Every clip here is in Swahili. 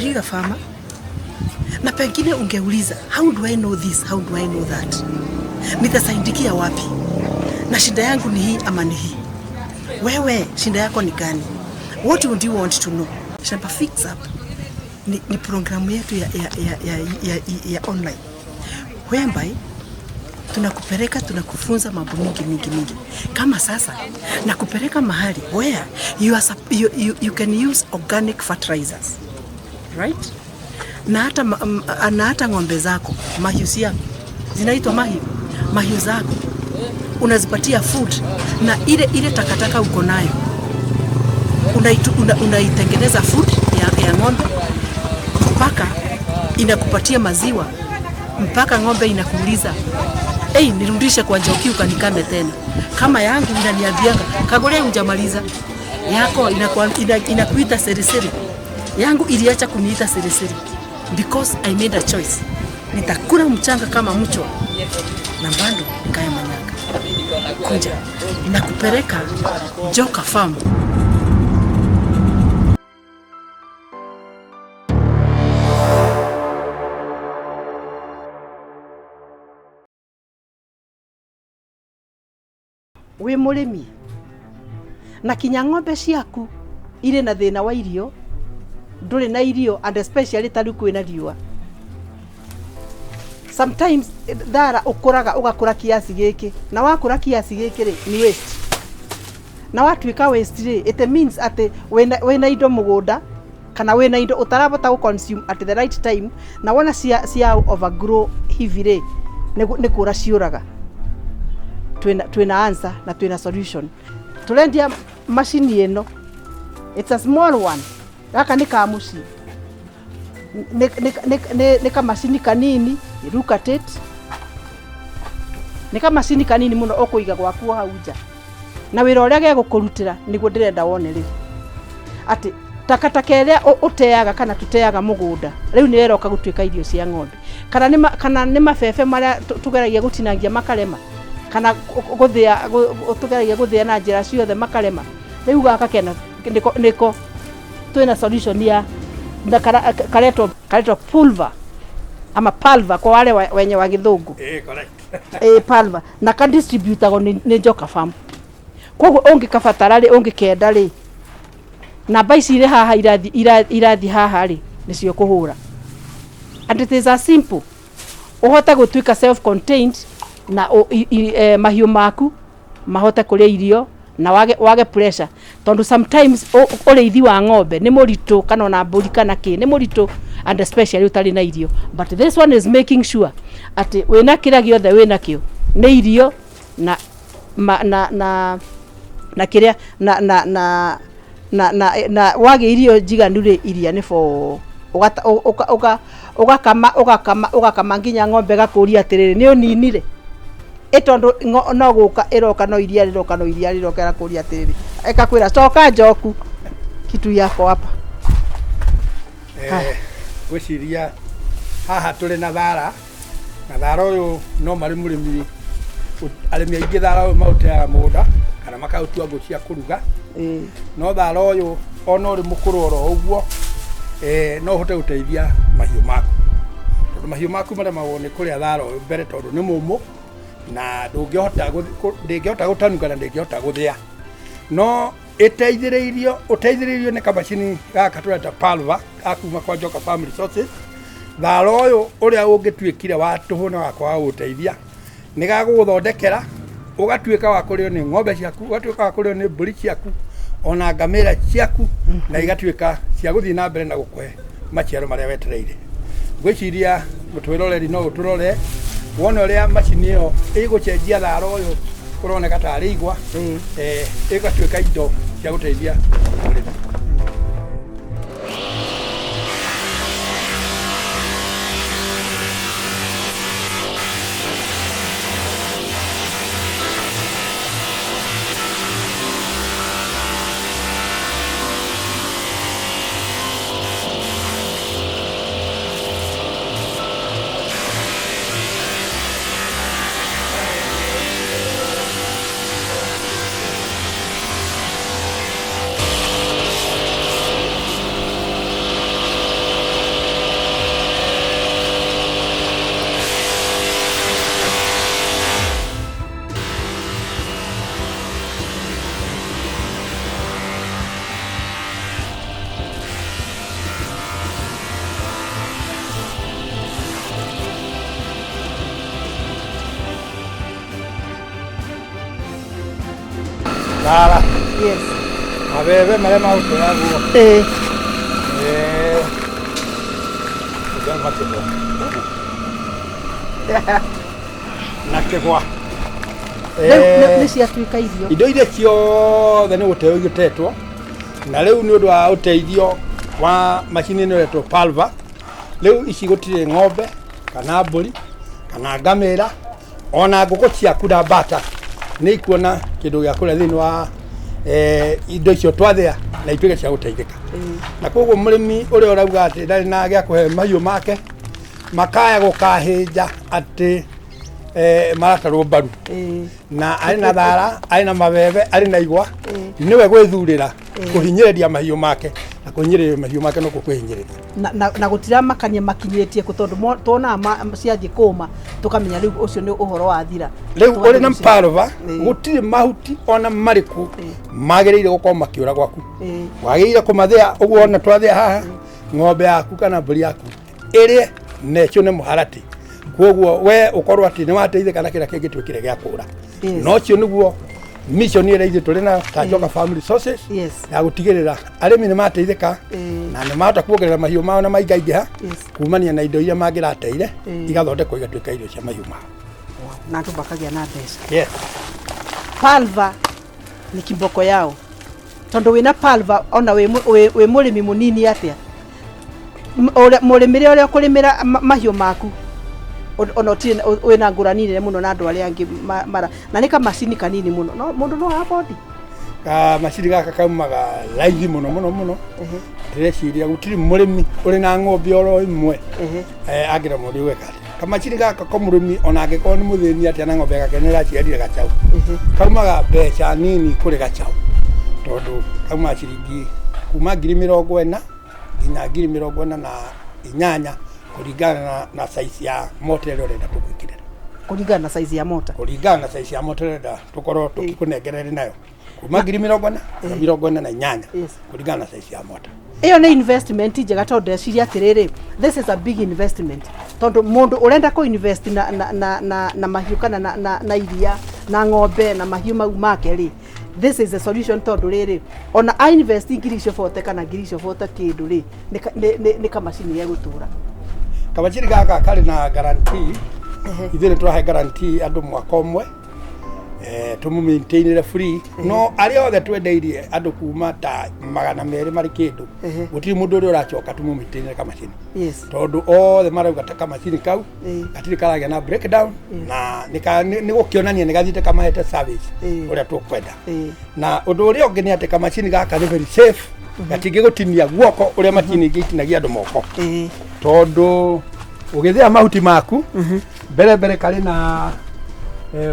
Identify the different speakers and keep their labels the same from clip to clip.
Speaker 1: Are you a farmer? Na pengine ungeuliza, how do I know this? How do I know that? Nitasaidikia wapi? Na shida yangu ni hii ama ni hii? Wewe, shida yako ni gani? What would you want to know? Shamba Fix Up ni programu yetu ya online. Whereby tunakupeleka, tunakufunza mambo mingi. Kama sasa nakupeleka mahali where you can use organic fertilizers. Right? Na hata ng'ombe zako, mahiu yako zinaitwa mahiu zako unazipatia food, na ile takataka uko nayo unaitengeneza food ya ng'ombe mpaka inakupatia maziwa, mpaka ng'ombe inakuuliza, nirudishe kwa Njoki ukanikame tena. Kama yangu inaniambianga, Kagure hujamaliza yako, inakuita seriseri. Yangu iliacha kuniita seriseri because I made a choice. Nitakula mchanga kama mchwa na bado nikaya manyaka. Kuja nakupeleka Joka Farm. We murimi na kinya ng'ombe ciaku ire na thina wa irio, nduri na irio, and especially tari kwina riua. Sometimes thara ugakura kiasi giki, na wakura kiasi giki ri ni waste. Na watuika waste ri, it means ati wena indo mugunda kana wena indo utarabota ku consume at the right time, na wona cia overgrow hivi ri ni kura ciuraga. Twina answer na twina solution. Tulendia machine eno. It's a small one. Gaka ni ka muci. Ni ka machine kanini, look at it. Ni ka machine kanini muno okuiga gwaku hau nja. Na wira uria gegukurutira niguo ndirenda wone ri. Ati takataka iria uteaga kana tuteaga mugunda. Riu ni wera ukagutwika irio cia ng'ombe. Kana ni mabebe maria tugeragia gutinangia makarema. Kana tugeragia guthia na njira ciothe makarema. Riu gaka kena niko twina solution ya karetwo pulver ama pulver kwa wale wenye wa githungu.
Speaker 2: Correct.
Speaker 1: Pulver na ka distributor ni Joka Farm. Koguo ungikabatara ri ungikenda ri na baisi ire haha irathi haha ri nicio kuhura. And it is a simple. Uhota gutwika self contained na mahiu maku mahote kuria irio na wage pressure, tondu sometimes ureithi wa ng'ombe ni murito kana na mburi kana ki ni murito, and especially utari na irio, but this one is making sure ati wina kira giothe wina kio ni irio na kiria na wage irio jiganu ri iria ni for ugakama nginya ng'ombe gakuria atiriri ni uninire etondo no guka iroka no iria riroka kuria atiriri ekakwira coka Njoku kitu yako hapa.
Speaker 2: Gwiciria haha tuli na thara uyu no mari murimi arimi aingi thara uyu mauteaga mugunda kana makautua ngo cia kuruga. No thara uyu ona uri mukuru oro uguo no hote guteithia mahiu maku, tondu mahiu maku maria mawone kuria thara uyu mbere tondu ni mumu na ndingihota gutanuka na ndingihota guthia. No uteithiririo ni kamacini gaka tureta pulver akuma kwa Joka Farm Resources. Thara uyu uria ungitwikire wa tuhuna wakwa wa guteithia ni gaguthondekera ugatwika wa kurio ni ng'ombe ciaku, ugatwika wa kurio ni mburi ciaku, ona ngamira ciaku, na igatwika cia guthii na mbere na gukwe maciaro maria wetereire. Gwiciria gutwiroreri no guturore wona uria machine iyo igucenjia thara uyu uroneka tari igwa igatwika indo cia guteithia urimi. Thara.
Speaker 1: Yes.
Speaker 2: Mabebe marĩa magũtũragwo. Na Kigwa.
Speaker 1: Nĩ ciatuĩka irio.
Speaker 2: Indo iria ciothe nĩ gũteo igĩtetwo, na rĩu nĩ ũndũ wa ũteithio wa macini ĩno ĩretwo palva. Rĩu ici gũtirĩ ng'ombe kana mbũri kana ngamĩra ona ngũkũ ciaku na mbata nĩ ikuona kĩndũ gĩa kũrĩa thĩinĩ wa indo icio twathĩa na ituĩke cia gũteithĩka. Na koguo mũrĩmi ũrĩa ũrauga atĩ ndarĩ na gĩa kũhe mahiũ make makaya gũkahĩnja atĩ maratarwo mbaru, na arĩ na thara, arĩ na mabebe, arĩ na igwa, nĩwe gwĩthurĩra kũhinyĩrĩria mahiũ make, na kũhinyĩrĩria mahiũ make no kwĩhinyĩrĩria
Speaker 1: na gũtira makania makinyĩtie tondũ tuonaga ciathiĩ kũma tũkamenya rĩu ũcio nĩ ũhoro wa thira.
Speaker 2: Rĩu ũrĩ na palva gũtirĩ mahuti ona marĩkũ magĩrĩire gũkorwo makĩũra gwaku. Wagĩrĩire kũmathĩa ũguo ona twathĩa haha, ng'ombe yaku kana mbũri yaku ĩrĩe na ĩcio nĩ mũharatĩ. Koguo we ũkorwo atĩ nĩ wateithĩka na kĩrĩa kĩngĩ twĩkire gĩa kũra. No ũcio nĩguo mission ĩrĩa ithuĩ tũrĩ na Kanjoka Family Sources ya gũtigĩrĩra arĩmi nĩ mateithĩka na nĩ mahota kuongerera mahiũ mao na maingaingĩha kumania na indo iria mangĩrateire igathondekwo igatuĩka irio cia mahiũ mao.
Speaker 1: Na andũ makagĩa na mbeca. Palva nĩ kiboko yao. Tondũ wĩna palva ona wĩ mũrĩmi mũnini atĩa, mũrĩmĩre ũrĩa ũkũrĩmĩra mahiũ maku ono wĩna ngũrani nene mũno na andũ arĩa angĩ mara, na nĩ kamacini kanini mũno no mũndũ no abodi
Speaker 2: kamacini gaka kaumaga raithi mũno mũno mũno. Ndĩreciria gũtirĩ mũrĩmi ũrĩ na ng'ombe oro ĩmwe angĩremwo nĩ gwĩka kamacini gaka ko mũrĩmi ona angĩkorwo nĩ mũthĩni atĩa na ng'ombe yake nĩ ĩraciarire gacaũ kaumaga mbeca nini kũrĩ gacaũ, tondũ kaumaga ciringi kuma 40,000 nginya 48,000 kũringana na size ya mota ĩrĩa ũrenda tũgwĩkĩrĩra.
Speaker 1: Kũringana na size ya mota?
Speaker 2: Kũringana na size ya mota ũrenda tũkorwo tũkĩkũnengerera nayo kuma 40,000 na 48,000 kũringana na size ya mota.
Speaker 1: Iyo nĩ investment njega tondũ ndeciria atĩrĩrĩ, this is a big investment, tondũ mũndũ ũrenda kũ invest na mahiũ kana na iria na ng'ombe na mahiũ mau make rĩ, this is a solution tondũ rĩrĩ ona I invest ngiri icio 40 kana ngiri icio 40 kĩndũ rĩ nĩ kamacini ya gũtũra.
Speaker 2: Kamacini gaka karĩ na guarantee. Ithuĩ nĩ tũrahe guarantee andũ mwaka ũmwe tũmũ maintainĩre free. No arĩa othe twendeirie andũ kuma ta 200 marĩ kĩndũ gũtirĩ mũndũ ũrĩa ũracoka tũmũ maintainĩre kamacini, tondũ othe marauga ta kamacini kau gatirĩ karagĩa na breakdown na nĩ gũkĩonania nĩ gathiĩte kamahete service ũrĩa tũkwenda. Na ũndũ ũrĩa ũngĩ nĩ atĩ kamacini gaka nĩ very safe, gatingĩgũtinia guoko ũrĩa macini ingĩ itinagia andũ moko, tondũ ũgĩthĩa mahuti maku mbere karĩ na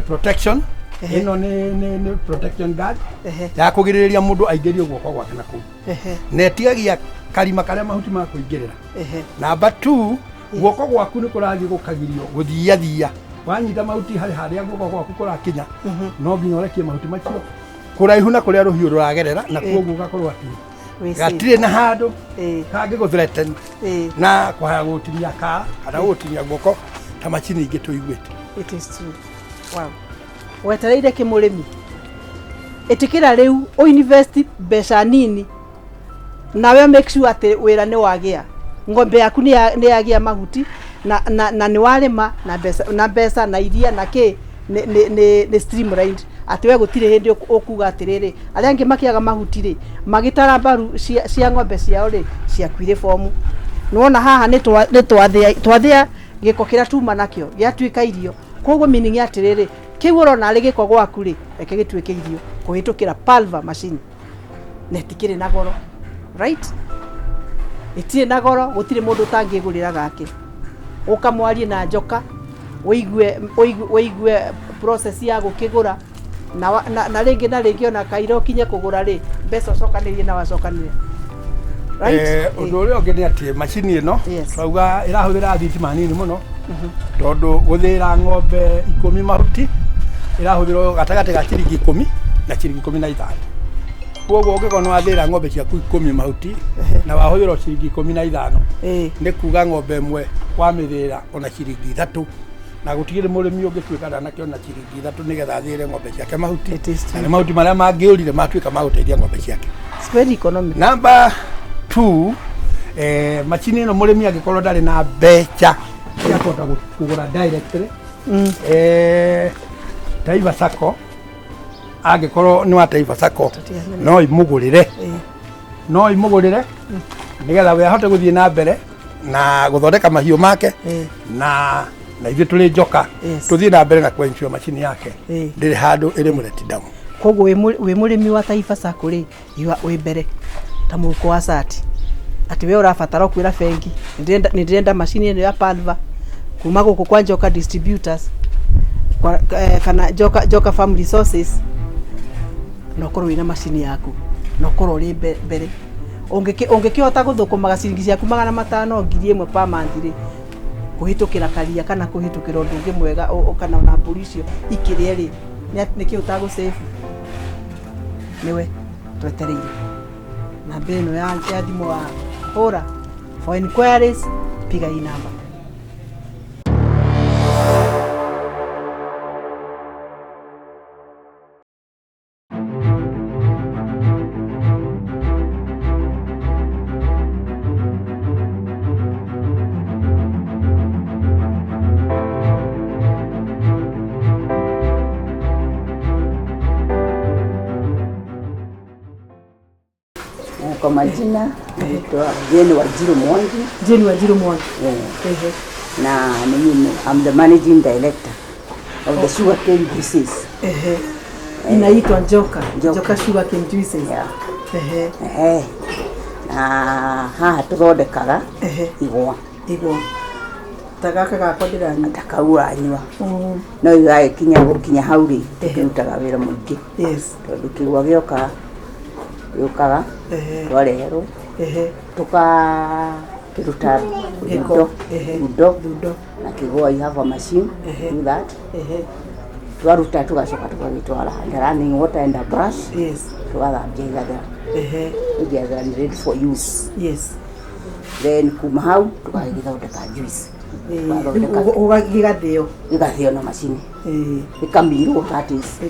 Speaker 2: protection. Ĩno nĩ protection guard ya kũgirĩrĩria mũndũ aingĩrie guoko gwake na kũu, na ĩtigagia karima karĩa mahuti maku ingĩrĩra. Namba 2, guoko gwaku nĩ kũrathiĩ gũkagirio gũthiathia. Wanyita mahuti harĩa guoko gwaku kũrakinya no nginya ũrekie mahuti macio kũraihu na kũrĩa rũhiũ rũragerera, na koguo gakorwo atĩ gatirĩ na handũ kangĩgũthreaten na kwaya gũtinia kana gũtinia guoko ta macini ingĩ tũiguĩte.
Speaker 1: It is true. Wow. Wetereire kĩmũrĩmi ĩtĩkĩra rĩu o invest mbeca nini nawe make sure atĩ wĩra nĩ wagĩa, ng'ombe yaku nĩ yagĩa mahuti na nĩ warĩma na mbeca na iria na kĩ nĩ streamlined, atĩ we gũtirĩ hĩndĩ ũkuga atĩrĩrĩ arĩa angĩ makĩaga mahuti rĩ magĩtara mbaru cia ng'ombe ciao rĩ ciakuire bomu. Nĩwona haha nĩ twathĩa gĩko kĩrĩa tuma nakĩo gĩatuĩka irio, koguo meaning atĩrĩrĩ kĩu ũrona arĩ gĩko gwaku rĩ reke gĩtuĩke irio kũhĩtũkĩra palva machine, na ĩtikĩrĩ na goro, right? Ĩtirĩ na goro, gũtirĩ mũndũ ũtangĩgũrĩra gake. Ũkamwarie na njoka ũigue process ya gũkĩgũra na rĩngĩ na rĩngĩ ona kairo kinye kũgũra rĩ mbeca ũcokanĩrie na wacokanĩrie.
Speaker 2: Ũndũ ũrĩa ũngĩ nĩ atĩ macini ĩno twauga ĩrahũthĩra thitima nini mũno, tondũ gũthĩra ng'ombe 10 mahuti ĩrahũthĩrwo gatagatĩ ga ciringi 10 na ciringi 15. Koguo ũngĩkorwo nĩ wathĩra ng'ombe ciaku 10 mahuti na wahũthĩrwo ciringi 15 nĩ kuga ng'ombe ĩmwe wamĩthĩra ona ciringi 3 na gutigire murimi ungituika ndanakiona ciringi 3 nigetha athire ng'ombe ciake mahuti na mahuti maria mangiurire matuika maguteithia ng'ombe ciake.
Speaker 1: It's very economic.
Speaker 2: Number 2, machini ino murimi angikorwo ndari na mbeca cia kota kugura directly Taiva Sacco angikorwo ni wa Taiva Sacco no imugurire nigetha we ahote guthie na mbere na guthondeka mahiu make na ithuĩ tũrĩ njoka tũthiĩ na mbere na kwenjio machini yake ndĩrĩ handũ ĩrĩ mũreti damu.
Speaker 1: Koguo wĩ mũrĩmi wa Taiva Sacco rĩ wĩ mbere ta mũhuko wa sati atĩ we ũrabatara kwĩra bengi nĩ ndĩrenda machini ĩno ya Palva kuma gũkũ kwa Njoka Distributors kana Njoka Farm Resources no korwo wĩna machini yaku no korwo ũrĩ mbere ũngĩkĩhota gũthũkũma ciringi ciaku 500 ngiri 1 per month rĩ kuhitukira karia kana kuhitukira undu ungi mwega kana na mburi icio ikirĩa rĩ niki utagusave niwe twetereire na beno ya thimo wa hora for inquiries piga hii namba.
Speaker 3: Kwa majina naitwa Jane Wajiro Mwangi. Na mimi I'm the managing director of the sugarcane juices.
Speaker 1: Inaitwa Njoka sugarcane juices.
Speaker 3: Na tuthondekaga igwa.
Speaker 1: Tagaka gakodira
Speaker 3: atakaua anywa. No igae kinya hauri tukirutaga wira mwingi.
Speaker 1: Yes.
Speaker 3: Tondu kigwa gioka yukaga twarero tukakiruta thundo na kigwa you have a machine do that twaruta tugacoka tugagitwara running water and a brush tugathambia igathera ready for use. Then kuma hau tugagithondeka juice igathio na machine ikamirwo, that is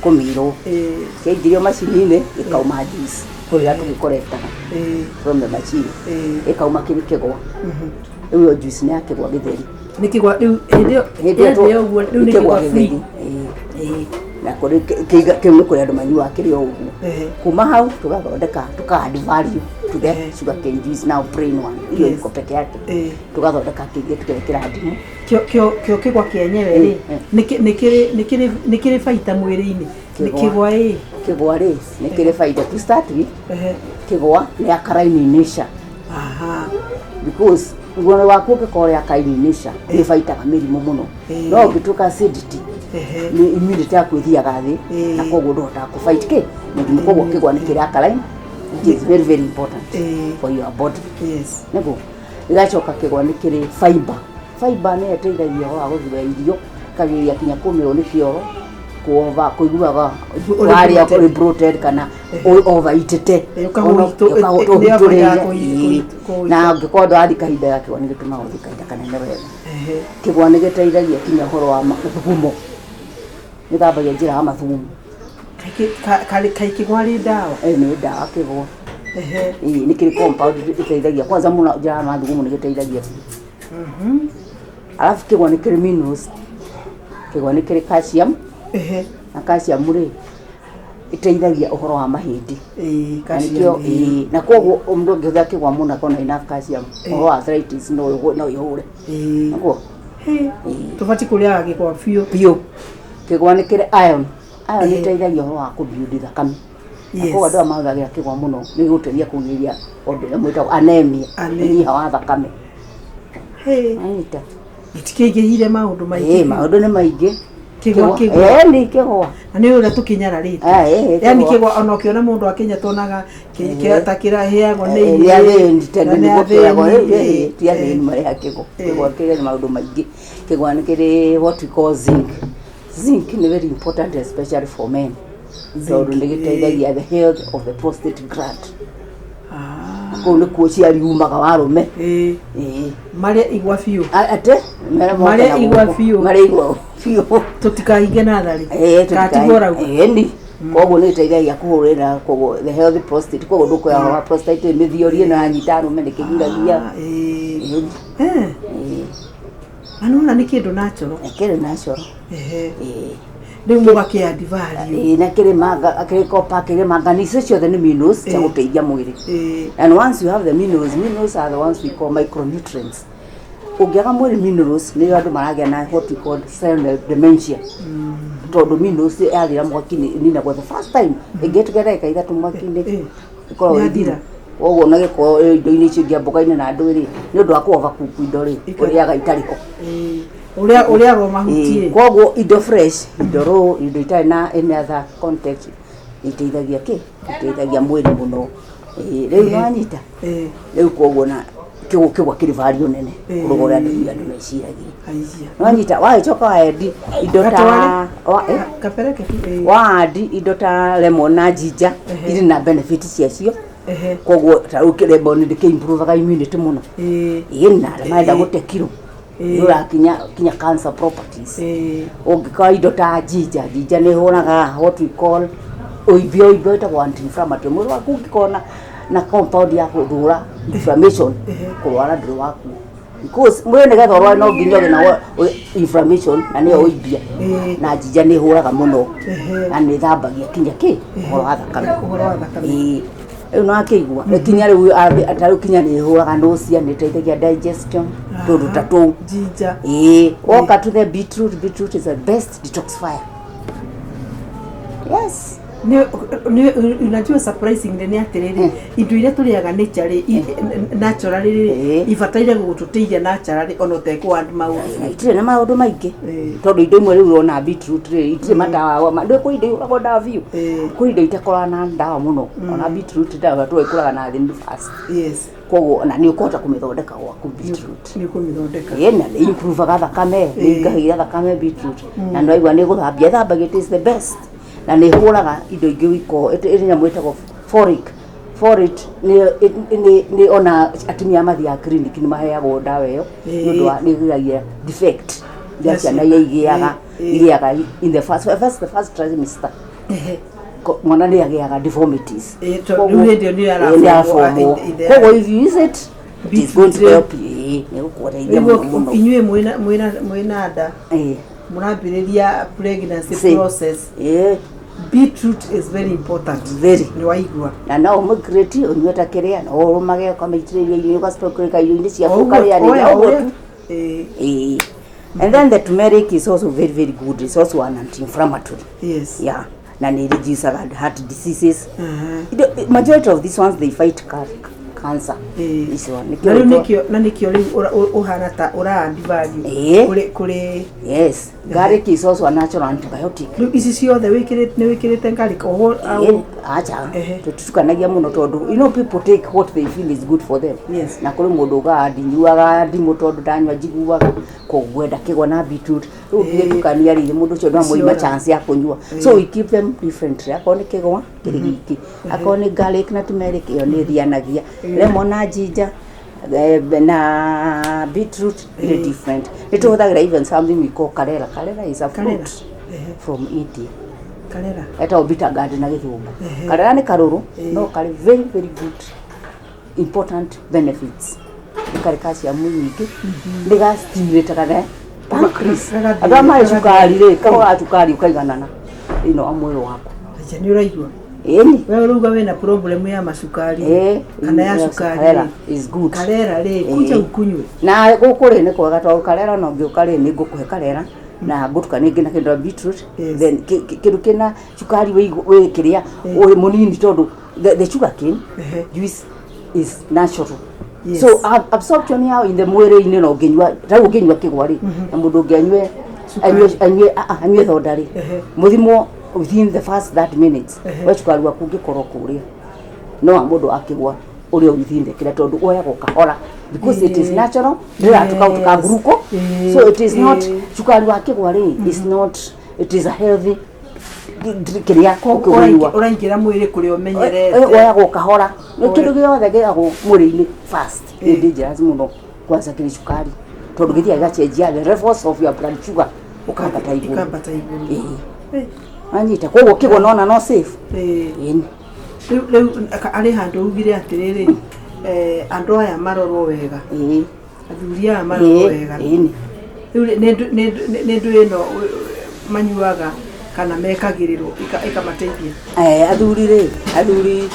Speaker 3: kumirwo kiendirio machine-inĩ ikauma juice kuria tugikoretaga from the machine ikauma kiri kigwa iyo juice ni akigwa githeri
Speaker 1: ni kigwa riu uguo riu ni kigwa githeri
Speaker 3: na kuri kimwe kuri andu manyua kiri uguo kuma hau tugathondeka add value to the sugarcane juice now plain one iyo iko peke yake tugathondeka kingi tukekira ndimu
Speaker 1: kio kigwa kienyewe ri nikiri faida mwiri-ini
Speaker 3: kigwa ri nikiri faida to start with kigwa ni akarainisha because ngone wako ukikore akaininisha ni faida kamilimu muno no ngituka acidity ni immunity yako ithiaga thi na koguo ndota ku fight ke ni koguo kigwa nikiri akarain it is very very important for your body. Nego igacoka kigwa nikiri fiber ni eteithagia wa guthia irio kagiria kinya kumiro ni kioro kuova kuiguaga waria kuri bloated kana overeated na ngikondo athi kahinda yake ni gituma uthi kahinda kanene wega kigwa ni giteithagia kinya horo wa mathugumo ni thambagia njira ya mathugumo
Speaker 1: kai kigwa ri dawa
Speaker 3: ni dawa kigwa ni kiri compound iteithagia kwanza muno njira ya mathugumo ni giteithagia alafu kigwa ni kiri minerals kigwa ni kiri calcium na calcium ri iteithagia uhoro wa mahindi na koguo mndu ngitha kigwa muno kona ina calcium uhoro wa arthritis no ihure ngo
Speaker 1: tufati kuria gikwa
Speaker 3: pio kigwa ni kiri iron iteithagia uhoro wa kubuild thakame koguo andu mahuthagira kigwa muno ni guteithia kugiria undu mwita anemia ni hawa thakame
Speaker 1: itikigihire maundu maingi
Speaker 3: maundu ni maingi
Speaker 1: kigwa
Speaker 3: ni kigwa
Speaker 1: na ni ura tukinyara riti yani kigwa ona ukiona mundu akinya tonaga kiatakira heagwo ni
Speaker 3: ya tendo ni gukiagwo tia ni mari kigwa kigwa ni maundu maingi kigwa ni kiri what we call zinc ni very important especially for men so ni giteithagia the health of the prostate gland ko ne ko ciari umaga warume
Speaker 1: maria igwa fiu
Speaker 3: ate
Speaker 1: maria igwa fiu tutikahinge na thari
Speaker 3: katigora ni koguo nä teithagia kå hå rä ra koguo the healthy prostate koguo ndå kwä wa prostate mä thiorie na nyita rume nä kä giragia
Speaker 1: anona nä kä ndå natural
Speaker 3: kä rä natural
Speaker 1: rä u må gakä andivari
Speaker 3: na kä rä manga kä rä kopa kä rä manganice ciothe nä minerals cia gå teithia mwä rä and once you have the minerals are the ones we call micronutrients ũngĩaga mwĩrĩ minerals nĩ andũ maragĩa na what we call cell dementia tondũ minerals yathira mwaki-inĩ ninagwo the first time ĩngĩtigera ĩkaithatũ mwaki-inĩ ĩkorwo ĩthira ũguo na gĩko indo-inĩ icio ingĩ mboga-inĩ na andũ rĩ nĩ ũndũ wa kũovakuku indo rĩ ũrĩaga itarĩ ho
Speaker 1: ũrĩagwo mahuti
Speaker 3: koguo indo fresh indo raw indo itarĩ na any other context iteithagia mwĩrĩ mũno rĩu nĩwanyita rĩu koguo na kĩgwa kĩrĩ value nene ũrũga ũrĩa andũ meciragia nĩwanyita wagĩcoka waendi indo ta waandi indo ta lemon na ginger irĩ na benefit ciacio koguo ta rĩu lemon ndĩkĩimprovaga immunity mũno na marenda gũte kiro nĩũrakinya cancer properties ũngĩkorwo indo ta ginger nĩ ĩhũraga what we call ũimbio ĩtagwo anti-inflammatory mwĩrĩ waku ũngĩkorwo na compound ya gũthũra inflammation kũrwara ndũrĩ waku because mwĩrĩ nĩgetha ũrware no nginya ũgĩe na inflammation na nĩyo ũimbia na ginger nĩ ĩhũraga mũno na nĩ ĩthambagia kinya ũhoro wa thakame rĩu nĩ wakĩigua kinya rĩu atarĩ kinya nĩ ĩhũraga nausea nĩ ĩteithagia digestion tũndũ ta tũu woka to the beetroot is the best detoxifier yes
Speaker 1: unajua surprising nĩ atĩrĩrĩ indo iria tũrĩaga natural ibataire gũtũteithia natural ona ũtekũ add maũndũ
Speaker 3: itirĩ na maũndũ maingĩ tondũ indo imwe rĩu ũrona beetroot rĩ itirĩ madawa kwĩ indo iũragwo ndawa biũ kwĩ indo itakoragwo na ndawa mũno ona beetroot ndawa tũĩkũraga na thĩ fast koguo na nĩ ũkũhota kũmĩthondeka gwaku beetroot
Speaker 1: nĩ kũmĩthondeka
Speaker 3: na nĩ improvaga thakame nĩ ingahĩra thakame beetroot na nĩ waigua nĩ gũthambia thambagia it is the best na nĩ hũraga indo ingĩ wiko ĩrĩ nyamũ ĩtagwo folate nĩ ona atumia mathiaga clinic nĩ maheagwo ndawa ĩyo nĩ ũndũ wa nĩ ĩgiragia defect iria ciana iria igĩaga in the first trimester mwana nĩ agĩaga deformities koguo if you use it it is going to help you nĩ gũkũteithia mũno
Speaker 1: inyuĩ mwĩna nda mũrambĩrĩria pregnancy process beetroot is very important nĩ waigua
Speaker 3: na no ũmĩgrate ũnyue ta kĩrĩa no ũrũmage ũkamĩitĩrĩria irio ũgacoka irio-inĩ ciaku ũkarĩanĩria ũguo tu and then the turmeric is also very very good. It's also an anti-inflammatory.
Speaker 1: Yes.
Speaker 3: Yeah. And it reduces heart diseases. The majority of these ones, they fight cancer. This one.
Speaker 1: Na nikio uhana ta urandi value. Kule.
Speaker 3: Yes. Garlic is also a natural antibiotic.
Speaker 1: Isi ciothe wikirite garlic oho
Speaker 3: acha tutukanagia muno tondu you know people take what they feel is good for them.
Speaker 1: Yes.
Speaker 3: Na kuri mundu gadi nyuaga ndimu tondu ndanywa njiguaga kogwenda kigwa na beetroot tukania ri mundu cio ndo moima chance ya kunyua. So we keep them different. Akoni kigwa kirigiki akoni garlic na turmeric iyo ni thianagia lemon na ginger na beetroot is different. It was even something we call kalera. Kalera is a fruit from India.
Speaker 1: Kalera.
Speaker 3: Eta bitter gourd na githumbu. Kalera ni karuru no kali very very good important benefits. Kali calcium nyingi. Ndiga stimulate kana pancreas. Adama sukari le kawa sukari ukaiganana. Ino amwero wako.
Speaker 1: Acha ni uraigwa.
Speaker 3: Eni
Speaker 1: wewe ruga wena problem ya masukari kana ya sukari
Speaker 3: kalera is good
Speaker 1: kalera le kuja ukunywe
Speaker 3: na gukuri ni kwaga to kalera no ngukari ni ngukuhe kalera na ngutuka ningi na kindu beetroot then kindu kina sukari we kiria uri munini tondu the sugar cane juice is natural. Yes. So absorption yao in the mwere ine no nginywa tagu nginywa kigwari na mundu ngianywe anywe thodari muthimo within the first 30 minutes wachukari waku ngikorwo kuria no mundu akigwa uri within the kila tondu oyagwo kahora because it is natural ndia tukautuka glucose so it is not chukari wakigwa ri is not it is a healthy kiria ko kugwa
Speaker 1: uraingira mwiri kuri umenyerete
Speaker 3: oya gukahora ni kindu giothe gigagwo mwiri-ini fast ni dangerous muno kwanza kiri cukari tondu githia gachenjia the levels of your blood sugar ukambata iguru anyita koguo kigwa nona no safe
Speaker 1: riu ari handu ugire atiriri andu aya marorwo wega athuri aya marorwo wega riu ndu ino manyuaga kana mekagirirwo ikamateithia athuri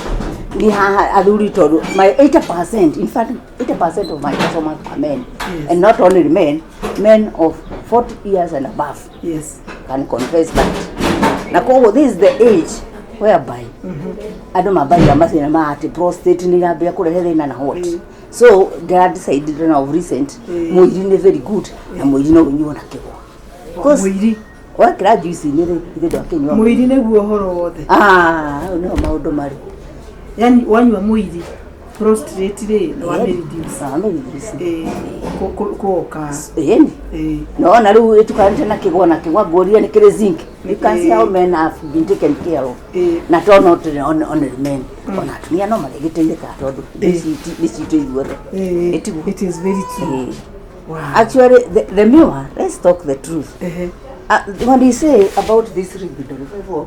Speaker 1: ni haha athuri tondu my 80% in fact 80% of my customers are men and not only men of 40 years and above can confess that na koguo this is the age whereby andu mabaia mathina ma ati prostate ni yambia kurehe thina na what so they decided of recent mwiri ni very good na mwiri no unyuo na kigwa mwiri wakira juice ni ri ndo akinywa mwiri niguo horo wothe no maundu mari yani wanywa mwiri prostate ri no reduce koka no na riu etukanite na kigwa ngoria ni kire zinc you can see how men have been taken care of na to not on men ona atumia no maregiteithika tondu this it is very true wow actually the mirror let's talk the truth when you say about this libido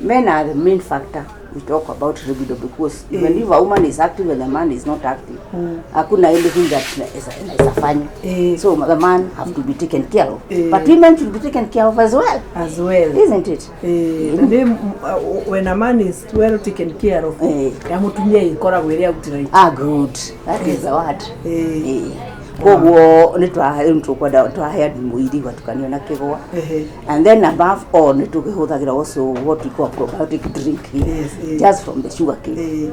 Speaker 1: men are the main factor we talk about libido because even if a woman is active and the man is not active hakuna anything that is afanya so the man have to be taken care of but women should be taken care of as well isn't it when a man is well taken care of ya mutumia ikoragwo iri outira good that is the word koguo ni twakwenda twahea mwiri watukanio na kigwa and then above all ni tukihuthagira also what we call probiotic drink just from the sugar cane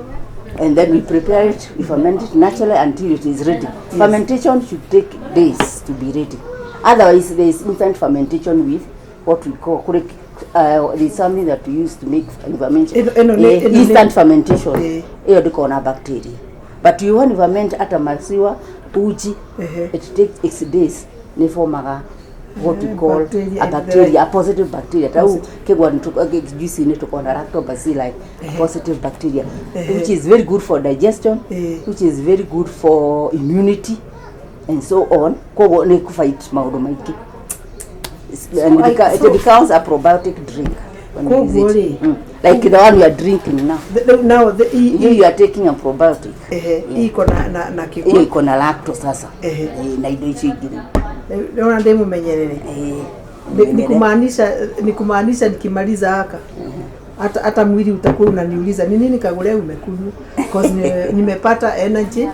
Speaker 1: and then we prepare it, we ferment it naturally until it is ready. Fermentation should take days to be ready, otherwise there is instant fermentation with what we call there is something that we use to make instant fermentation hiyo ndiko na bacteria but you want to ferment at a maziwa uji it takes X days ni formaga what we call a bacteria, a positive bacteria. Tau kigwa juice ni tukona lactobacilli, a positive bacteria, which is very good for digestion, which is very good for immunity, and so on. Kogo ni kufight maundu maingi. And it becomes a probiotic drink. Like the one you are drinking now. You are taking a probiotic. Iko na kigwa. Iko na lactose sasa. Na indo ichi ingine. Naona ndemu menyerere. Nikumaanisha nikimaliza haka. Hata mwili utakuwa unaniuliza ni nini KAGURE umekunywa because nimepata energy.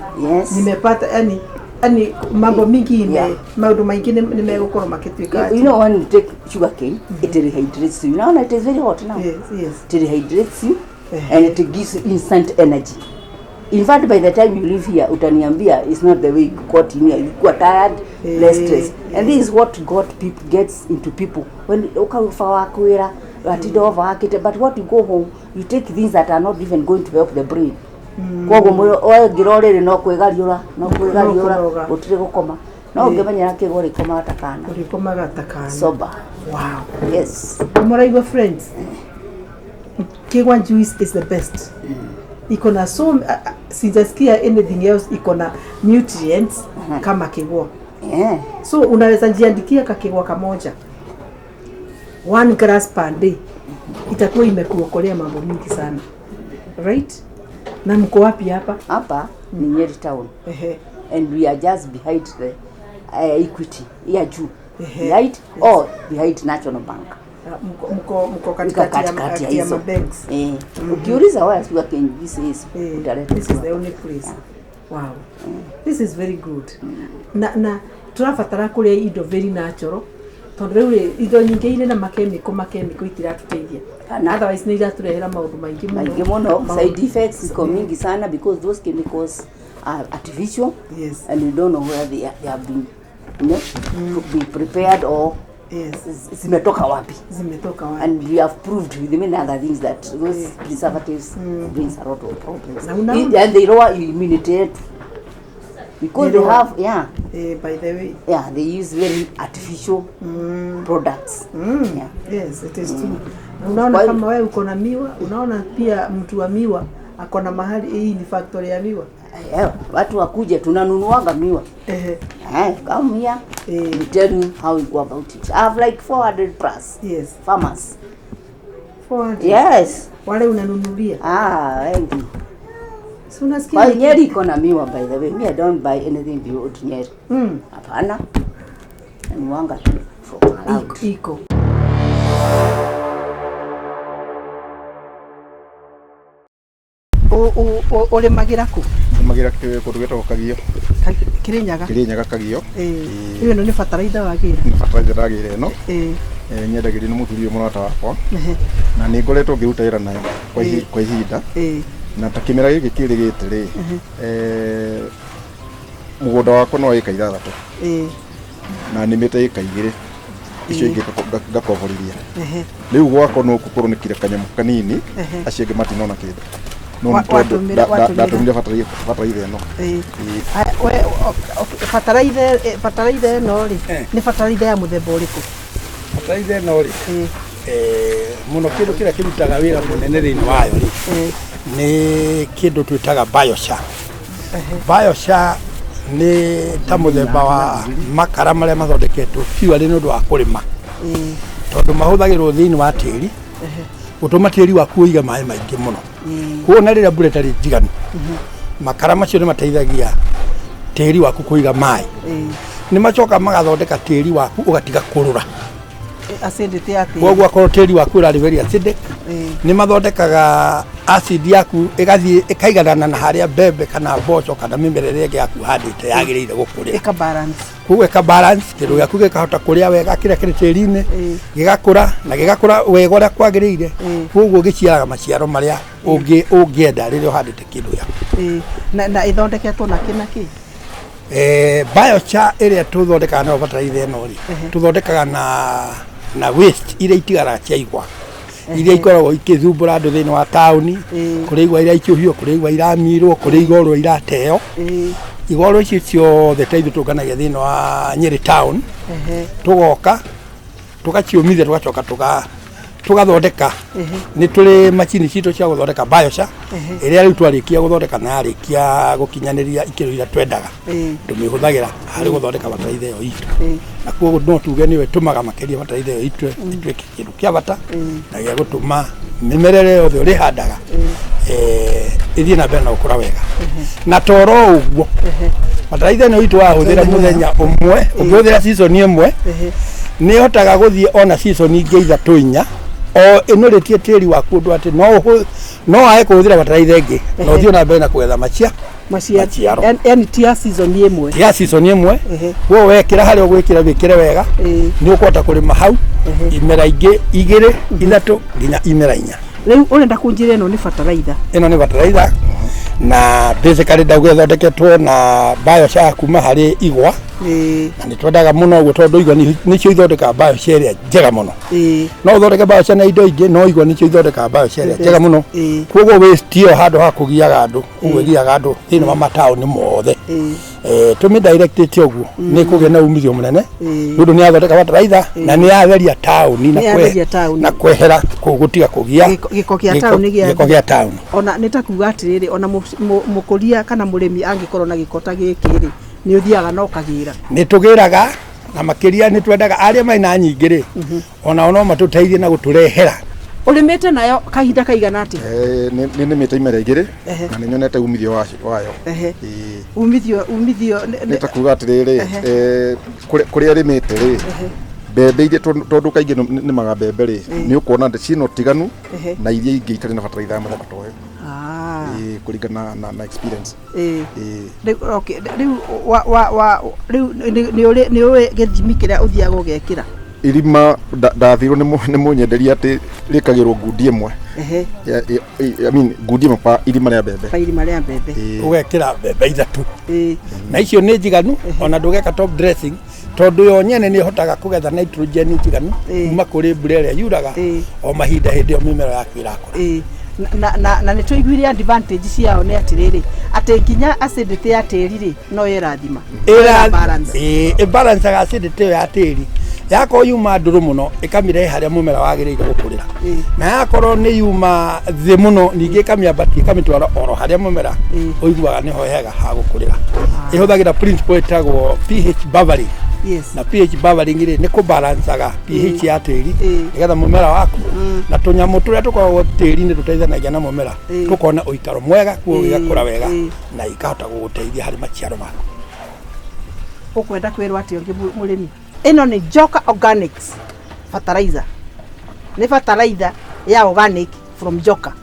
Speaker 1: Nimepata yani mambo mingi mambo mengine nimegokora maketwika. You know when you take sugar cane it rehydrates you. Now it is very hot now. Yes. It rehydrates you and it gives you instant energy. In fact, by the time you leave here, utaniambia it's not the way you got in here. You got tired, less stress, and this is what gets into people when ukafa wakwira atido overworked. But what you go home, you take things that are not even going to help the brain. Kogo moyo girorere no kwegariura utire gukoma no ungemenya kigore koma atakana urikoma gatakana sober. Wow. Yes. Amoraigo friends, Kigwa juice is the best. Ikona so sijasikia anything else ikona nutrients kama kigwa. So unaweza jiandikia kakigwa kamoja 1 glass per day itakuwa imekuokolea mambo mingi sana, right? Na mko wapi hapa? Hapa ni Nyeri town. And we are just behind the Equity ya juu, right? Or behind National Bank. Mko katikati ya hizo banks. Ukiuliza why sugar cane juice is utaleta. This is the only place. Wow. This is very good. Na turafatara kuria indo very natural. Tondu indo nyingi ine na makemiko itiratuteithia. Otherwise ni iraturehera maundu maingi muno. Side effects iko mingi sana because those chemicals are artificial. Yes. And you don't know where they have been, to be prepared or zimetoka wapi. And we have proved with many other things that those preservatives brings a lot of problems. And they lower immunity because they have by the way they use very artificial products. Yes, it is true. Unaona kama wewe uko na miwa, unaona pia mtu wa miwa ako na mahali, hii ni factory ya miwa.
Speaker 3: Watu wakuje tunanunuanga miwa. Come here. We tell you how we go about it. I have like 400 plus.
Speaker 1: Yes.
Speaker 3: Farmers.
Speaker 1: 400.
Speaker 3: Yes.
Speaker 1: Wale unanunulia.
Speaker 3: Wengi.
Speaker 1: So unasikia
Speaker 3: kwa Nyeri iko na miwa by the way. Me I don't buy anything beyond Nyeri. Hapana. Nanuanga tu from around.
Speaker 1: Iko. Ole magira ku.
Speaker 4: Magira kundu gwetagwo Kagio. Kirinyaga Kagio.
Speaker 1: Iyo no ni bataraitha wagira.
Speaker 4: Ni bataraitha ndagire no. Nyendagire ni muthuri murata wakwa. Na ni ngoretwo ngiruta wira nayo kwa ihinda. Na ta kimera giki kirigite ri. Mugunda wakwa no eka 6. Na nimite eka 2. Icio ingi ngakohorithia. Riu gwakwa no kukurunikire kanyamu kanini acio ingi matinona kindu. No ndatumire bataraitha ino.
Speaker 1: Bataraitha ino ri ni bataraitha ya muthemba uriku?
Speaker 2: Bataraitha ino ri muno kindu kira kirutaga wira munene thini wayo ri ni kindu twitaga biosha. Biosha ni ta muthemba wa makara maria mathondeketwo purely ni undu wa kurima, tondu mahuthagirwo thini wa tiri gutuma tiri waku uiga mai maingi muno. Kuona rira mbura tari njiganu makara macio ni mateithagia tiri waku kuiga mai. Ni macoka magathondeka tiri waku ugatiga kurura
Speaker 1: acidity ya tiri.
Speaker 2: Koguo akorwo tiri waku urari very acidic, ni mathondekaga acid yaku igathie ikaiganana na haria mbembe kana mboco kana mimera ĩrĩa ĩngĩ yaku handĩte yagĩrĩire gũkũrĩra.
Speaker 1: Eka balance.
Speaker 2: Koguo eka balance kĩndũ gĩaku gĩkahota kũrĩa wega kĩrĩa kĩrĩ tĩri-inĩ gĩgakũra na gĩgakũra wega ũrĩa kwagĩrĩire. Koguo gĩciaraga maciaro marĩa ũngĩenda rĩrĩa ũhandĩte kĩndũ gĩaku.
Speaker 1: Na ĩthondeketwo na kĩ?
Speaker 2: Biochar ĩrĩa tũthondekaga nayo bataraitha ĩno rĩ tũthondekaga na waste iria itigaraga cia igwa iria ikoragwo ikithumbura andu thini wa tauni, kuri igwa iria ikiuhio, kuri igwa iramirwo, kuri igorwo irateo. Igorwo icio ciothe taithu tunganagia thini wa Nyeri town. Tugoka tugaciumithia tugacoka tugathondeka. Ni turi machini citu cia guthondeka biosha iria riu twarikia guthondeka na yarikia gukinyaniria ikiro ira twendaga tumihuthagira hari guthondeka bataraitha iyo itu. Na koguo no tuge niwe tumaga makiria bataraitha iyo itu ituike kindu kia bata na gya gutuma mimerere yothe uri handaga ithie na mbere na gukura wega. Na toro uguo bataraitha ino itu wahuthira muthenya umwe uhuthira season imwe ni hotaga guthie ona season ingi 3-4 o inoretie tiri waku undu ati no ae kuhuthira bataraitha ingi no thio na mbere na kugetha maciaro.
Speaker 1: Yani tia season imwe.
Speaker 2: Tia season imwe. Wo wekira hari ogwikira wikire wega ni ukota kurima hau imera ingi 2 3 nginya imera 4.
Speaker 1: Riu urenda kunjira ino ni bataraitha.
Speaker 2: Ino ni bataraitha na basically ndagwethondeketwo na biosha kuma hari igwa. Na ni twendaga muno uguo tondu igwa nicio ithondeka biosha ĩrĩa njega muno. No uthondeke biosha na indo ingĩ no igwa nicio ithondeka biosha ĩrĩa njega muno. Koguo waste yo handu ha kugiaga andu ugiaga andu thini wa matauni mothe. Tumi directete uguo ni kugia na umithio munene ndu ni athondeka bataraitha na ni atheria tauni na kwehera kugutiga kugia
Speaker 1: giko gia
Speaker 2: tauni.
Speaker 1: Ona nitakuga atiriri ona mukuria kana murimi angikorwo na gikota gikiri ni uthiaga no kagira. Ni
Speaker 2: tugiraga na makiria ni twendaga aria mai na nyingiri ona no matuteithie na guturehera.
Speaker 1: Ulimete nayo kahinda kaigana ati?
Speaker 4: Ni nimite imera igiri na ni nyonete umithio wayo.
Speaker 1: Umithio
Speaker 4: nitakuga atiriri kuri arimite ri mbembe iria tondu kaingi ni maga mbembe ri ni ukuona ndi cino tiganu na iria ingi itari na bataraitha ya muthemba toyo. Kuringana na experience.
Speaker 1: Okay, riu ni uri githimi kiria uthiaga ugekira
Speaker 2: irima ndathirwo ni munyenderia ati rikagirwo ngundi imwe I mean ngundi imwe pa irima ria mbembe ugekira mbembe ithatu na icio ni njiganu ona ndugeka top dressing tondu yo nyene ni hotaga kugetha nitrogen njiganu kuma kuri mbura ria yuraga o mahinda hindi o mimero yaku irakura
Speaker 1: na ni tuiguire advantage ciao ni atiriri ati nginya acidity ya tiri ri no irathima balance
Speaker 2: balance acidity ya tiri yako yuma nduru muno ikamire haria mumera wagirire gukurira na yakoro ni yuma thi muno ningi kamiambati kamitwara oro haria mumera uiguaga niho hega ha gukurira ihuthagira principle etagwo pH buffering. Na pH buffering ri ni ku balanceaga pH ya tiri nigetha mumera waku na tunyamu turia tukoragwo tiri ni tuteithanagia na mumera tukona uikaro mwega kuo igakura wega na ikahota guguteithia hari maciaro maku.
Speaker 1: Ukwenda kwirwa ati ungi murimi ino ni Joka Organics fertilizer, ni fertilizer ya organic from Joka.